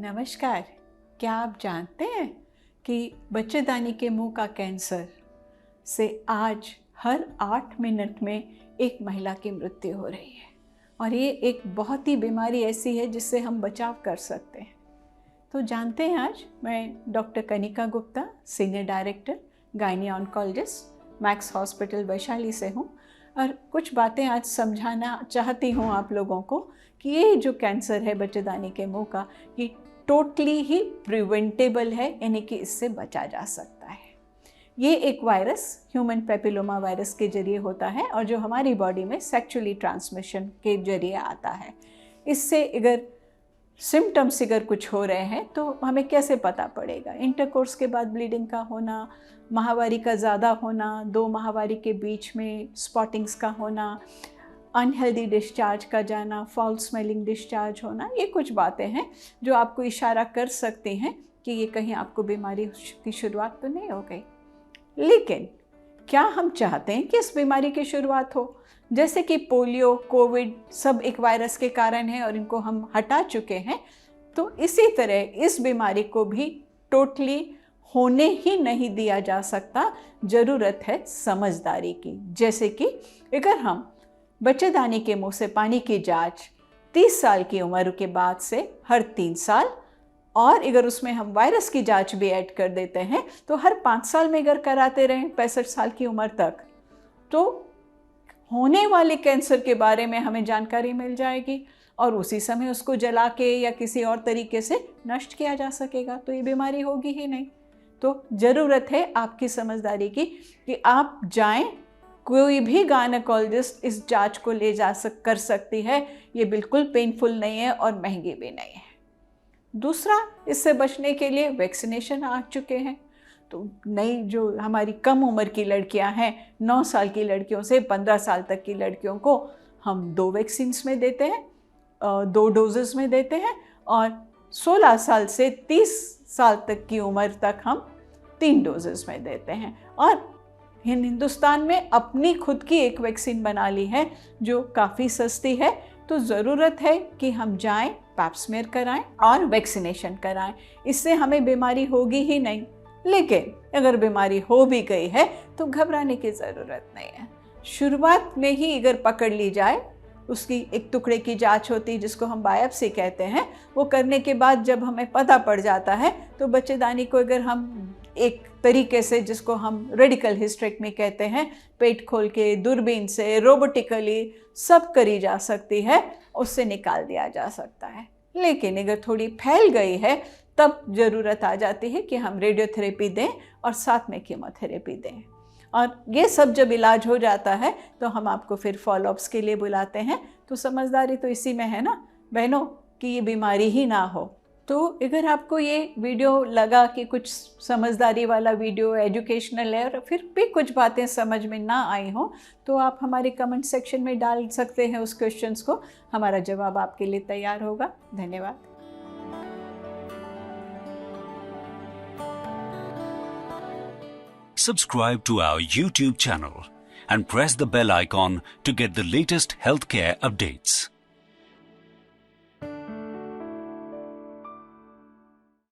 नमस्कार। क्या आप जानते हैं कि बच्चेदानी के मुंह का कैंसर से आज हर 8 मिनट में एक महिला की मृत्यु हो रही है और ये एक बहुत ही बीमारी ऐसी है जिससे हम बचाव कर सकते हैं। तो जानते हैं, आज मैं doctor Kanika Gupta, senior director gynae oncologist, max hospital Vaishali से हूँ और कुछ बातें आज समझाना चाहती हूँ आप लोगों को कि ये जो कैंसर है बच्चेदानी के मुंह का, ये टोटली ही प्रिवेंटेबल है, यानी कि इससे बचा जा सकता है। ये एक वायरस ह्यूमन पेपिलोमा वायरस के जरिए होता है और जो हमारी बॉडी में सेक्सुअली ट्रांसमिशन के जरिए आता है। इससे अगर सिम्टम्स कुछ हो रहे हैं तो हमें कैसे पता पड़ेगा? इंटरकोर्स के बाद ब्लीडिंग का होना, माहवारी का ज़्यादा होना, 2 माहवारी के बीच में स्पॉटिंग्स का होना, अनहेल्दी डिस्चार्ज का जाना, फाउल स्मेलिंग डिस्चार्ज होना, ये कुछ बातें हैं जो आपको इशारा कर सकती हैं कि ये कहीं आपको बीमारी की शुरुआत तो नहीं हो गई। लेकिन क्या हम चाहते हैं कि इस बीमारी की शुरुआत हो? जैसे कि पोलियो, कोविड सब एक वायरस के कारण है और इनको हम हटा चुके हैं, तो इसी तरह इस बीमारी को भी टोटली होने ही नहीं दिया जा सकता। ज़रूरत है समझदारी की। जैसे कि अगर हम बच्चेदानी के मुंह से पानी की जांच 30 साल की उम्र के बाद से हर 3 साल, और अगर उसमें हम वायरस की जांच भी ऐड कर देते हैं तो हर 5 साल में अगर कराते रहें 65 साल की उम्र तक, तो होने वाले कैंसर के बारे में हमें जानकारी मिल जाएगी और उसी समय उसको जला के या किसी और तरीके से नष्ट किया जा सकेगा, तो ये बीमारी होगी ही नहीं। तो ज़रूरत है आपकी समझदारी की कि आप जाएं, कोई भी गायनेकोलॉजिस्ट इस जांच को ले जा कर सकती है। ये बिल्कुल पेनफुल नहीं है और महंगी भी नहीं है। दूसरा, इससे बचने के लिए वैक्सीनेशन आ चुके हैं। तो नई जो हमारी कम उम्र की लड़कियां हैं, 9 साल की लड़कियों से 15 साल तक की लड़कियों को हम 2 वैक्सीन्स में देते हैं, 2 डोजेस में देते हैं, और 16 साल से 30 साल तक की उम्र तक हम 3 डोजेस में देते हैं। और हिंदुस्तान में अपनी खुद की एक वैक्सीन बना ली है जो काफ़ी सस्ती है। तो ज़रूरत है कि हम जाएं, पैप स्मीयर कराएं और वैक्सीनेशन कराएं। इससे हमें बीमारी होगी ही नहीं। लेकिन अगर बीमारी हो भी गई है तो घबराने की ज़रूरत नहीं है। शुरुआत में ही अगर पकड़ ली जाए, उसकी एक टुकड़े की जांच होती है जिसको हम बायोप्सी कहते हैं, वो करने के बाद जब हमें पता पड़ जाता है तो बच्चेदानी को अगर हम एक तरीके से, जिसको हम रेडिकल हिस्टेरेक्टमी कहते हैं, पेट खोल के दूरबीन से रोबोटिकली सब करी जा सकती है, उससे निकाल दिया जा सकता है। लेकिन अगर थोड़ी फैल गई है तब ज़रूरत आ जाती है कि हम रेडियोथेरेपी दें और साथ में कीमोथेरेपी दें। और ये सब जब इलाज हो जाता है तो हम आपको फिर फॉलोअप्स के लिए बुलाते हैं। तो समझदारी तो इसी में है ना बहनों, कि ये बीमारी ही ना हो। तो अगर आपको ये वीडियो लगा कि कुछ समझदारी वाला वीडियो, एजुकेशनल है, और फिर भी कुछ बातें समझ में ना आई हो, तो आप हमारे कमेंट सेक्शन में डाल सकते हैं उस क्वेश्चंस को। हमारा जवाब आपके लिए तैयार होगा। धन्यवाद। Subscribe to our YouTube channel and press the bell icon to get the latest healthcare updates.